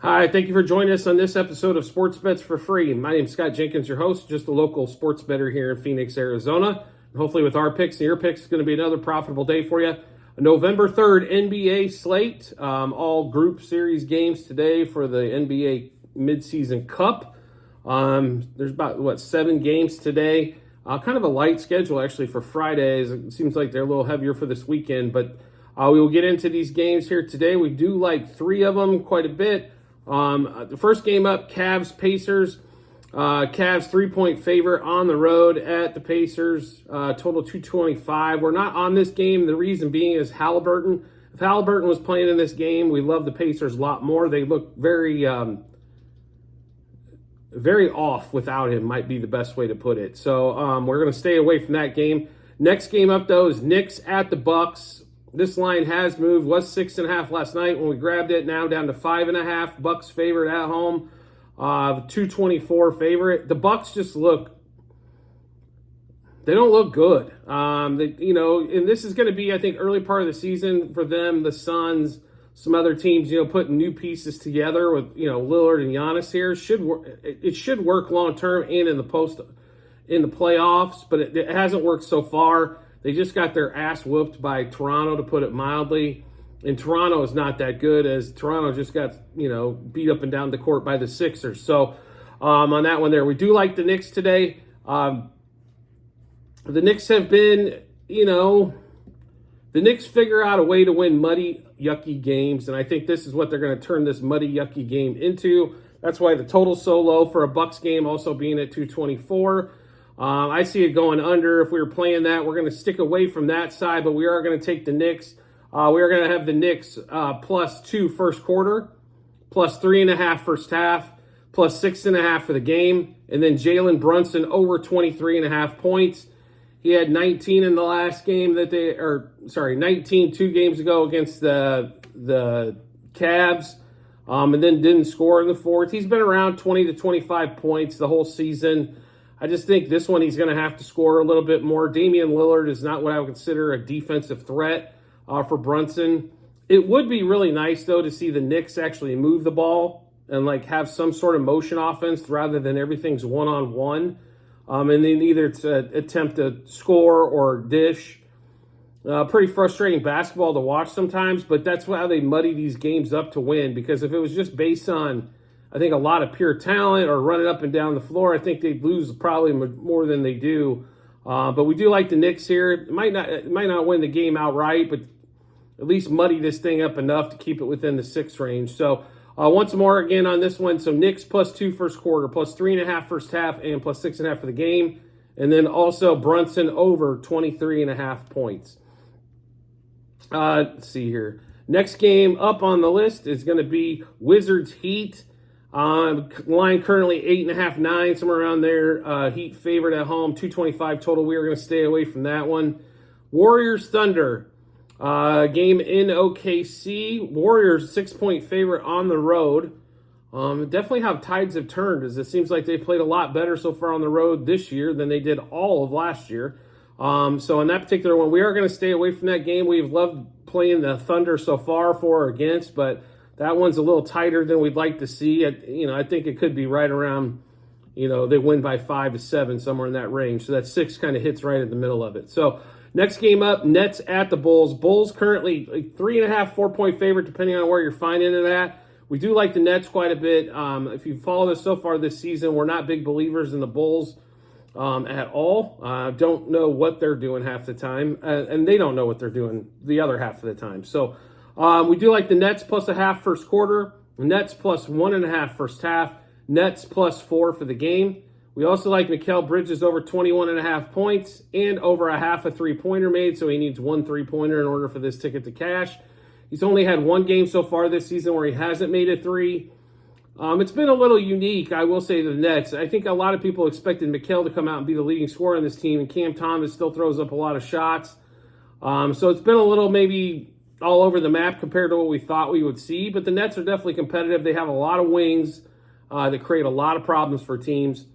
Hi, thank you for joining us on this episode of Sports Bets for Free. My name is Scott Jenkins, your host, just a local sports bettor here in Phoenix, Arizona. And hopefully with our picks and your picks, it's going to be another profitable day for you. A November 3rd NBA slate, all group series games today for the NBA midseason cup. There's about, 7 games today. Kind of a light schedule, actually, for Fridays. It seems like they're a little heavier for this weekend, but we will get into these games here today. We do like 3 of them quite a bit. The first game up, Cavs-Pacers. Cavs 3-point favorite on the road at the Pacers, total 225. We're not on this game. The reason being is Halliburton. If Halliburton was playing in this game, we love the Pacers a lot more. They look very off without him, might be the best way to put it. So we're going to stay away from that game. Next game up, though, is Knicks at the Bucks. This line has moved, was 6.5 last night when we grabbed it, now down to 5.5. Bucks favorite at home, 224 favorite. The Bucks just they don't look good. And this is going to be, I think, early part of the season for them, the Suns, some other teams, putting new pieces together with, Lillard and Giannis here. It should work long term and in the playoffs, but it hasn't worked so far. They just got their ass whooped by Toronto, to put it mildly. And Toronto is not that good, as Toronto just got, beat up and down the court by the Sixers. So on that one there, we do like the Knicks today. The Knicks have been, the Knicks figure out a way to win muddy, yucky games. And I think this is what they're going to turn this muddy, yucky game into. That's why the total's so low for a Bucks game, also being at 224. I see it going under. If we were playing that, we're going to stick away from that side, but we are going to take the Knicks. We are going to have the Knicks +2 first quarter, +3.5 first half, +6.5 for the game, and then Jalen Brunson over 23.5 points. He had 19 in the last game 19 2 games ago against the Cavs, and then didn't score in the fourth. He's been around 20 to 25 points the whole season. I just think this one he's going to have to score a little bit more. Damian Lillard is not what I would consider a defensive threat for Brunson. It would be really nice, though, to see the Knicks actually move the ball and have some sort of motion offense rather than everything's one-on-one. And then either to attempt to score or dish. Pretty frustrating basketball to watch sometimes, but that's how they muddy these games up to win. Because if it was just based on, I think, a lot of pure talent or running up and down the floor, I think they'd lose probably more than they do. But we do like the Knicks here. It might not win the game outright, but at least muddy this thing up enough to keep it within the 6 range. So once more again on this one, so Knicks +2 first quarter, +3.5 first half, and +6.5 for the game. And then also Brunson over 23.5 points. Let's see here. Next game up on the list is going to be Wizards Heat. Line currently 8.5, 9, somewhere around there. Heat favorite at home, 225 total. We are going to stay away from that one. Warriors Thunder. Game in OKC. Warriors 6-point favorite on the road. Definitely how tides have turned, as it seems like they've played a lot better so far on the road this year than they did all of last year. So in that particular one, we are going to stay away from that game. We've loved playing the Thunder so far, for or against, but that one's a little tighter than we'd like to see. I think it could be right around, they win by 5 to 7, somewhere in that range. So that 6 kind of hits right in the middle of it. So next game up, Nets at the Bulls. Bulls currently 3.5, 4-point favorite, depending on where you're finding it at. We do like the Nets quite a bit. If you follow us so far this season, we're not big believers in the Bulls at all. Don't know what they're doing half the time, and they don't know what they're doing the other half of the time. So we do like the Nets +0.5 first quarter, Nets +1.5 first half, Nets +4 for the game. We also like Mikal Bridges over 21.5 points and over a half a three-pointer made, so he needs 1 3-pointer in order for this ticket to cash. He's only had 1 game so far this season where he hasn't made a 3. It's been a little unique, I will say, the Nets. I think a lot of people expected Mikal to come out and be the leading scorer on this team, and Cam Thomas still throws up a lot of shots. So it's been a little maybe all over the map compared to what we thought we would see, but the Nets are definitely competitive. They have a lot of wings that create a lot of problems for teams.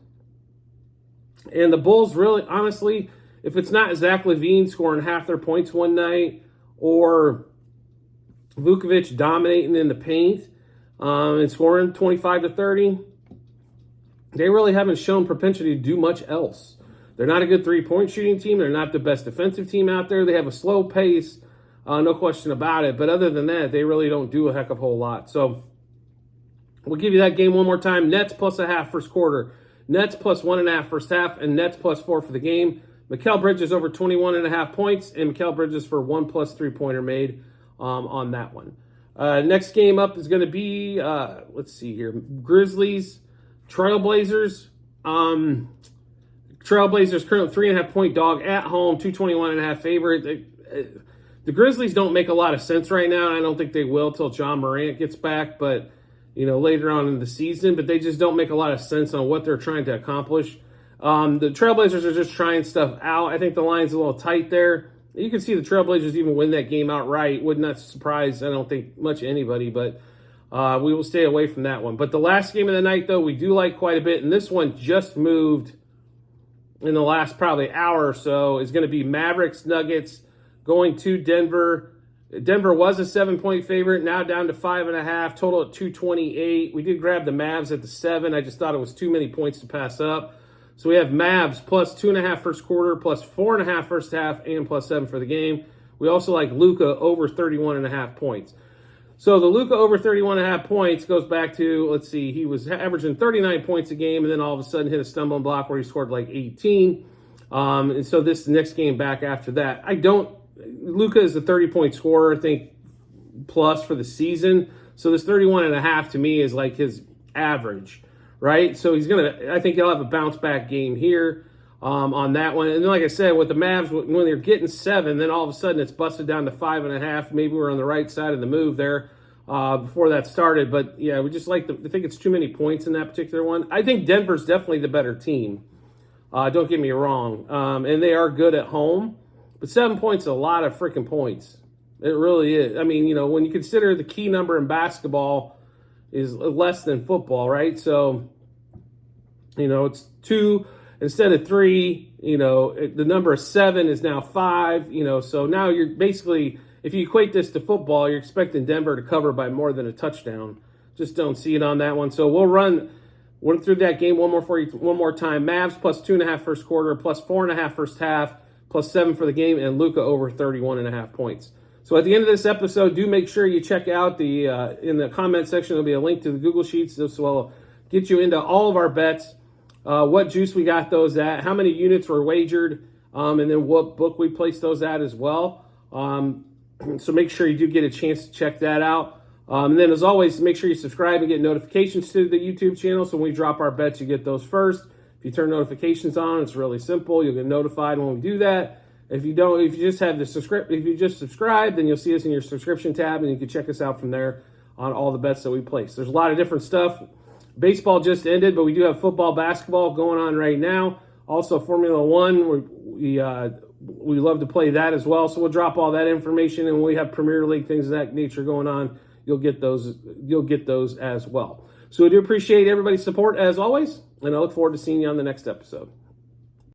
And the Bulls really, honestly, if it's not Zach LaVine scoring half their points one night or Vucevic dominating in the paint, and scoring 25 to 30. They really haven't shown propensity to do much else. They're not a good three-point shooting team. They're not the best defensive team out there. They have a slow pace, no question about it. But other than that, they really don't do a heck of a whole lot. So we'll give you that game one more time. Nets plus a half first quarter. Nets plus 1.5 first half, and Nets plus 4 for the game. Mikal Bridges over 21.5 points, and Mikal Bridges for 1+ three-pointer made on that one. Next game up is going to be, let's see here, Grizzlies, Trailblazers. Trailblazers currently 3.5-point dog at home, 221.5 favorite. The Grizzlies don't make a lot of sense right now, and I don't think they will till John Morant gets back, but later on in the season. But they just don't make a lot of sense on what they're trying to accomplish. The Trailblazers are just trying stuff out. I think the line's a little tight there. You can see the Trailblazers even win that game outright. Would not surprise, I don't think, much anybody, but we will stay away from that one. But the last game of the night, though, we do like quite a bit, and this one just moved in the last probably hour or so, is going to be Mavericks-Nuggets going to Denver. Denver was a 7-point favorite, now down to 5.5, total at 228. We did grab the Mavs at the 7. I just thought it was too many points to pass up. So we have Mavs plus 2.5 first quarter, plus 4.5 first half, and plus 7 for the game. We also like Luka over 31.5 points. So the Luka over 31.5 points goes back to, let's see, he was averaging 39 points a game, and then all of a sudden hit a stumbling block where he scored like 18. And so this next game back after that. Luka is a 30-point scorer, I think, plus for the season. So this 31.5 to me is like his average, right? So I think he'll have a bounce-back game here on that one. And then, like I said, with the Mavs, when they're getting 7, then all of a sudden it's busted down to 5.5. Maybe we're on the right side of the move there before that started. But, yeah, we just I think it's too many points in that particular one. I think Denver's definitely the better team. Don't get me wrong. And they are good at home. But 7 points is a lot of freaking points. It really is. I mean, when you consider the key number in basketball is less than football, right? So, it's 2 instead of 3. The number of 7 is now 5. So now you're basically, if you equate this to football, you're expecting Denver to cover by more than a touchdown. Just don't see it on that one. So we'll run through that game one more time. Mavs plus 2.5 first quarter, plus 4.5 first half, plus 7 for the game, and Luka over 31.5 points. So at the end of this episode, do make sure you check out in the comment section, there'll be a link to the Google Sheets. This will get you into all of our bets, what juice we got those at, how many units were wagered, and then what book we placed those at as well. So make sure you do get a chance to check that out. And then as always, make sure you subscribe and get notifications to the YouTube channel. So when we drop our bets, you get those first. If you turn notifications on, it's really simple. You'll get notified when we do that. If you just subscribe, then you'll see us in your subscription tab, and you can check us out from there on all the bets that we place. There's a lot of different stuff. Baseball just ended, but we do have football, basketball going on right now. Also, Formula One, we love to play that as well. So we'll drop all that information, and when we have Premier League, things of that nature going on, you'll get those as well. So we do appreciate everybody's support as always, and I look forward to seeing you on the next episode.